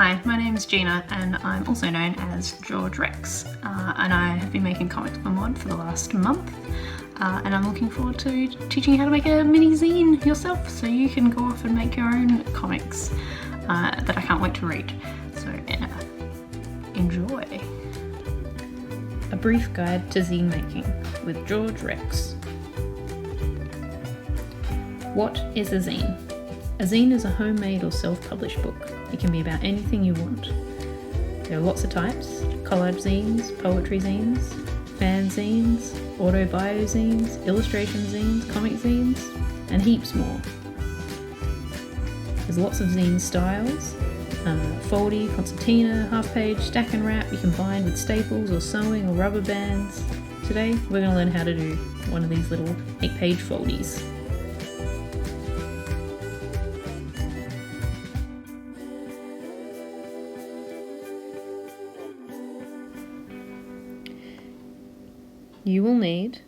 Hi, my name is Gina and I'm also known as George Rex, and I have been making comics per mod for the last month, and I'm looking forward to teaching you how to make a mini-zine yourself so you can go off and make your own comics that I can't wait to read. So enjoy. A brief guide to zine making with George Rex. What is a zine? A zine is a homemade or self-published book. It can be about anything you want. There are lots of types: collage zines, poetry zines, fan zines, auto-bio zines, illustration zines, comic zines, and heaps more. There's lots of zine styles: foldy, concertina, half-page, stack and wrap. You can bind with staples or sewing or rubber bands. Today we're going to learn how to do one of these little 8-page foldies. You will need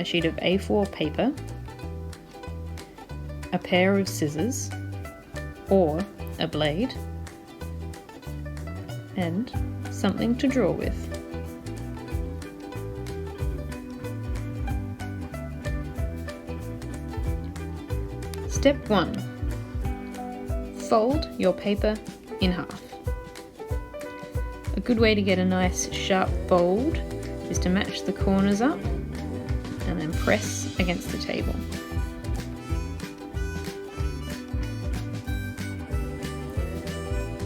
a sheet of A4 paper, a pair of scissors or a blade, and something to draw with. Step 1. Fold your paper in half. A good way to get a nice sharp fold is to match the corners up and then press against the table.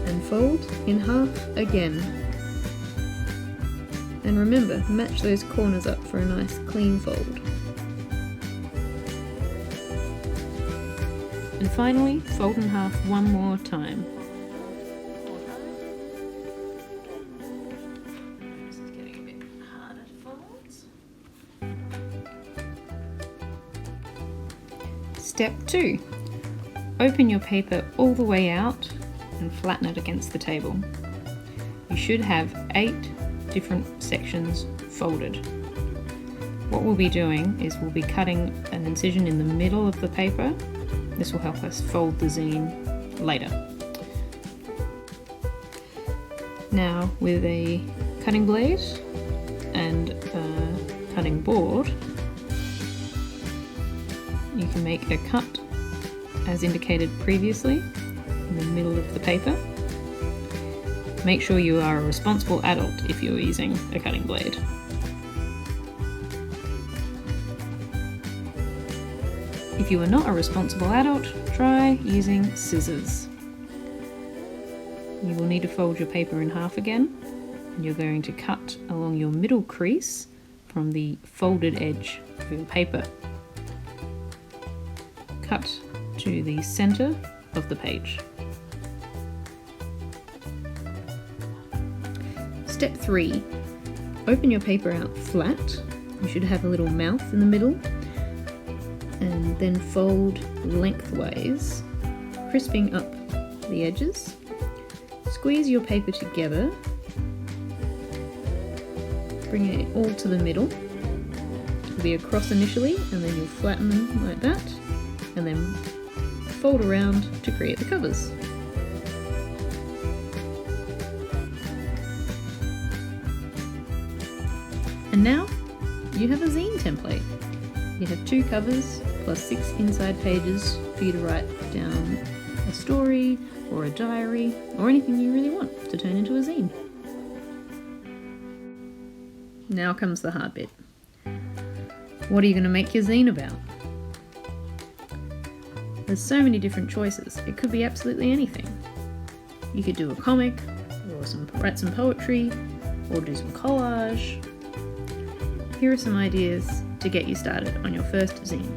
And fold in half again. And remember, match those corners up for a nice clean fold. And finally, fold in half one more time. Step 2. Open your paper all the way out and flatten it against the table. You should have 8 different sections folded. What we'll be doing is we'll be cutting an incision in the middle of the paper. This will help us fold the zine later. Now, with a cutting blade and a cutting board, you can make a cut as indicated previously in the middle of the paper. Make sure you are a responsible adult if you're using a cutting blade. If you are not a responsible adult, try using scissors. You will need to fold your paper in half again, and you're going to cut along your middle crease from the folded edge of your paper. Cut to the center of the page. Step 3. Open your paper out flat. You should have a little mouth in the middle, and then fold lengthways, crisping up the edges. Squeeze your paper together, bring it all to the middle. It'll be across initially, and then you'll flatten them like that, and then fold around to create the covers. And now you have a zine template. You have 2 covers plus 6 inside pages for you to write down a story or a diary or anything you really want to turn into a zine. Now comes the hard bit. What are you going to make your zine about? There's so many different choices. It could be absolutely anything. You could do a comic, or write some poetry, or do some collage. Here are some ideas to get you started on your first zine.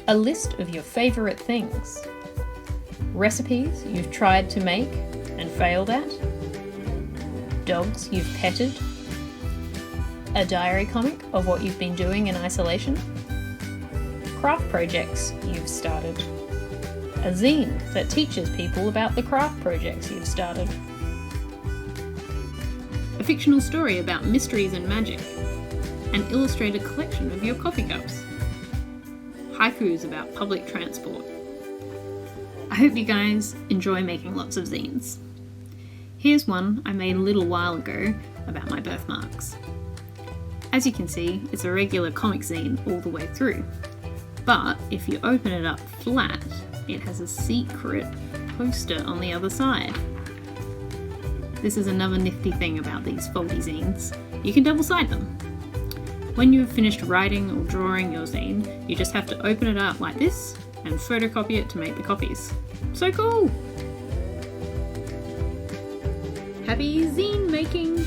A list of your favourite things. Recipes you've tried to make and failed at. Dogs you've petted. A diary comic of what you've been doing in isolation. Craft projects you've started. A zine that teaches people about the craft projects you've started. A fictional story about mysteries and magic. An illustrated collection of your coffee cups. haikus about public transport. I hope you guys enjoy making lots of zines. Here's one I made a little while ago about my birthmarks. As you can see, it's a regular comic zine all the way through. But if you open it up flat, it has a secret poster on the other side. This is another nifty thing about these foldy zines. You can double-side them. When you have finished writing or drawing your zine, you just have to open it up like this and photocopy it to make the copies. So cool! Happy zine making!